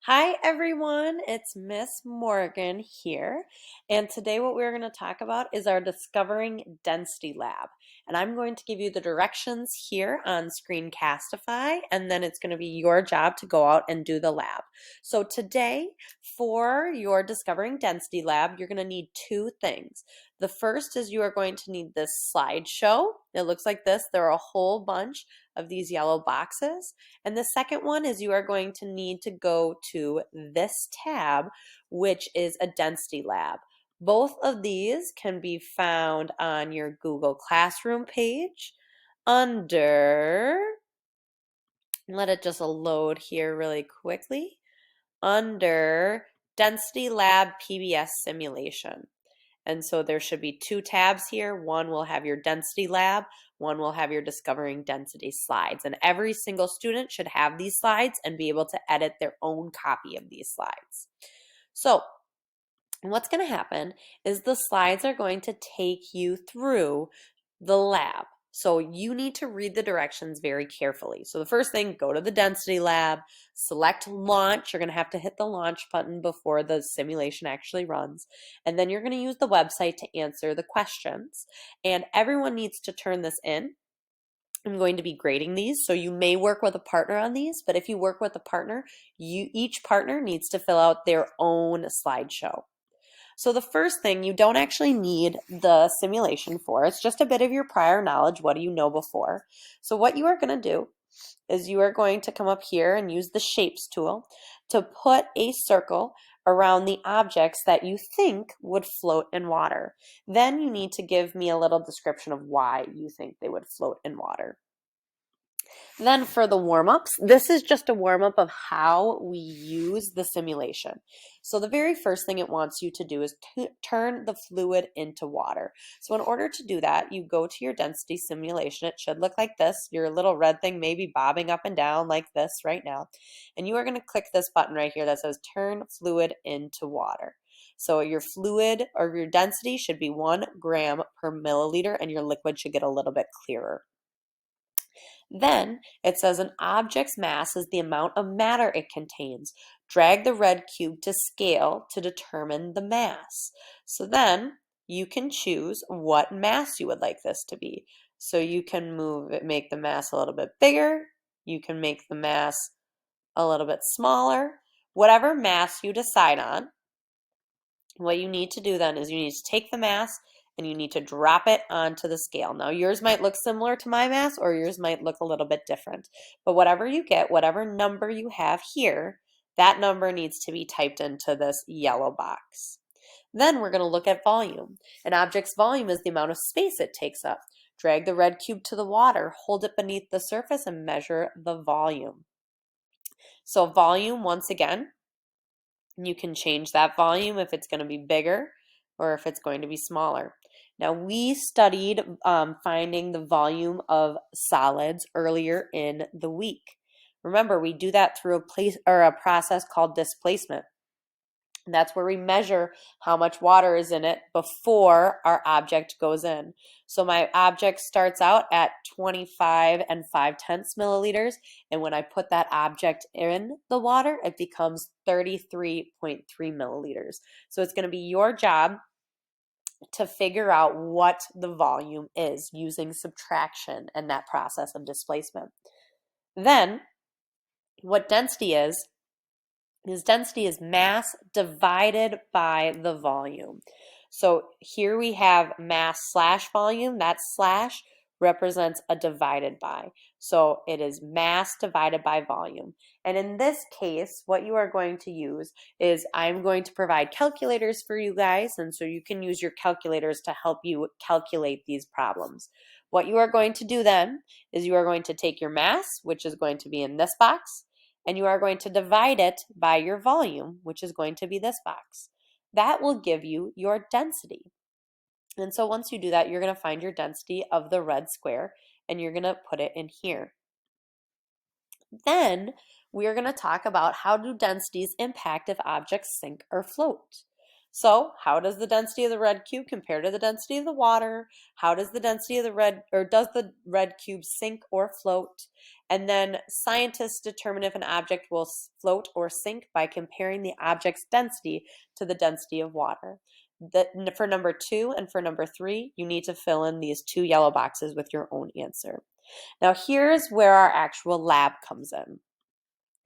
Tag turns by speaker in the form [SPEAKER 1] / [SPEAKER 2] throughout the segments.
[SPEAKER 1] Hi everyone, it's Miss Morgan here, and today what we're going to talk about is our Discovering Density Lab. And I'm going to give you the directions here on Screencastify, and then it's going to be your job to go out and do the lab. So today, for your Discovering Density Lab, you're going to need two things. The first is you are going to need this slideshow. It looks like this. There are a whole bunch of these yellow boxes. And the second one is you are going to need to go to this tab, which is a density lab. Both of these can be found on your Google Classroom page under, let it just load here really quickly, under Density Lab PBS Simulation. And so there should be two tabs here. One will have your density lab, one will have your discovering density slides. And every single student should have these slides and be able to edit their own copy of these slides. So what's going to happen is the slides are going to take you through the lab. So you need to read the directions very carefully. So the first thing, go to the density lab, select launch. You're going to have to hit the launch button before the simulation actually runs. And then you're going to use the website to answer the questions. And everyone needs to turn this in. I'm going to be grading these, so you may work with a partner on these, but if you work with a partner, each partner needs to fill out their own slideshow. So the first thing you don't actually need the simulation for. It's just a bit of your prior knowledge. What do you know before? So what you are going to do is you are going to come up here and use the shapes tool to put a circle around the objects that you think would float in water. Then you need to give me a little description of why you think they would float in water. Then for the warm-ups, this is just a warm-up of how we use the simulation. So the very first thing it wants you to do is turn the fluid into water. So in order to do that, you go to your density simulation. It should look like this. Your little red thing may be bobbing up and down like this right now. And you are going to click this button right here that says turn fluid into water. So your fluid or your density should be 1 gram per milliliter, and your liquid should get a little bit clearer. Then it says an object's mass is the amount of matter it contains. Drag the red cube to scale to determine the mass. So then you can choose what mass you would like this to be. So you can make the mass a little bit bigger. You can make the mass a little bit smaller. Whatever mass you decide on, what you need to do then is you need to take the mass and you need to drop it onto the scale. Now yours might look similar to my mass or yours might look a little bit different. But whatever you get, whatever number you have here, that number needs to be typed into this yellow box. Then we're going to look at volume. An object's volume is the amount of space it takes up. Drag the red cube to the water, hold it beneath the surface, and measure the volume. So volume, once again, you can change that volume if it's going to be bigger or if it's going to be smaller. Now, we studied finding the volume of solids earlier in the week. Remember, we do that through a process called displacement. And that's where we measure how much water is in it before our object goes in. So my object starts out at 25 and 5/10 milliliters. And when I put that object in the water, it becomes 33.3 milliliters. So it's going to be your job to figure out what the volume is using subtraction and that process of displacement. Then what density is density is mass divided by the volume. So here we have mass slash volume. That slash represents a divided by. So it is mass divided by volume. And in this case, what you are going to use is I'm going to provide calculators for you guys. And so you can use your calculators to help you calculate these problems. What you are going to do then is you are going to take your mass, which is going to be in this box, and you are going to divide it by your volume, which is going to be this box. That will give you your density. And so once you do that, you're going to find your density of the red square, and you're going to put it in here. Then we are going to talk about how do densities impact if objects sink or float. So how does the density of the red cube compare to the density of the water? How does the density of the red, or does the red cube sink or float? And then scientists determine if an object will float or sink by comparing the object's density to the density of water. For number 2 and for number 3, you need to fill in these 2 yellow boxes with your own answer. Now here's where our actual lab comes in.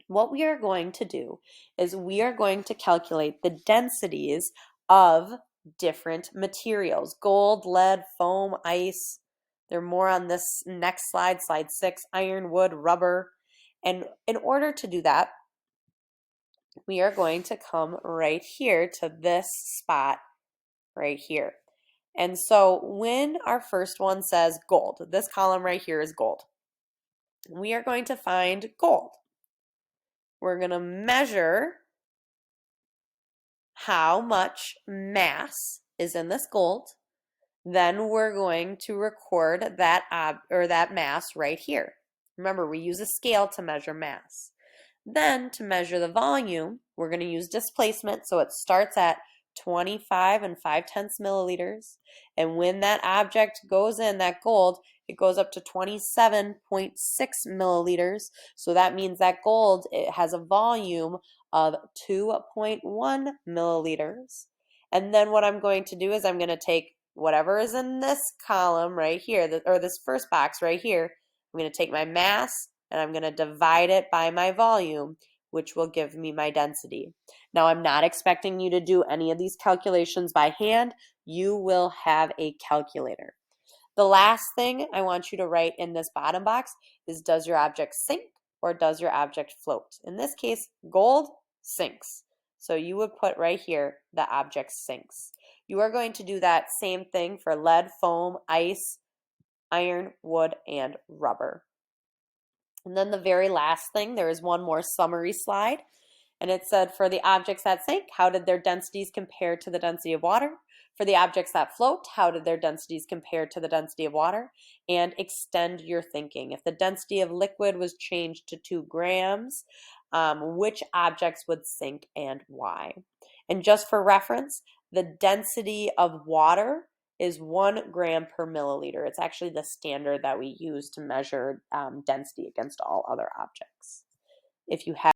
[SPEAKER 1] What we are going to do is we are going to calculate the densities of different materials: gold, lead, foam, ice. They're more on this next slide, slide 6, iron, wood, rubber. And in order to do that, we are going to come right here to this spot right here. And so when our first one says gold, this column right here is gold. We are going to find gold. We're going to measure how much mass is in this gold. Then we're going to record that mass right here. Remember, we use a scale to measure mass. Then to measure the volume, we're going to use displacement. So it starts at 25 and 5/10 milliliters. And when that object goes in, that gold, it goes up to 27.6 milliliters. So that means that gold, it has a volume of 2.1 milliliters. And then what I'm going to do is I'm going to take whatever is in this column right here, or this first box right here. I'm going to take my mass and I'm going to divide it by my volume, which will give me my density. Now, I'm not expecting you to do any of these calculations by hand. You will have a calculator. The last thing I want you to write in this bottom box is, does your object sink or does your object float? In this case, gold sinks. So you would put right here, the object sinks. You are going to do that same thing for lead, foam, ice, iron, wood, and rubber. And then the very last thing, there is one more summary slide. And it said, for the objects that sank, how did their densities compare to the density of water? For the objects that float, how did their densities compare to the density of water? And extend your thinking. If the density of liquid was changed to 2 grams, which objects would sink and why? And just for reference, the density of water is 1 gram per milliliter. It's actually the standard that we use to measure density against all other objects. If you have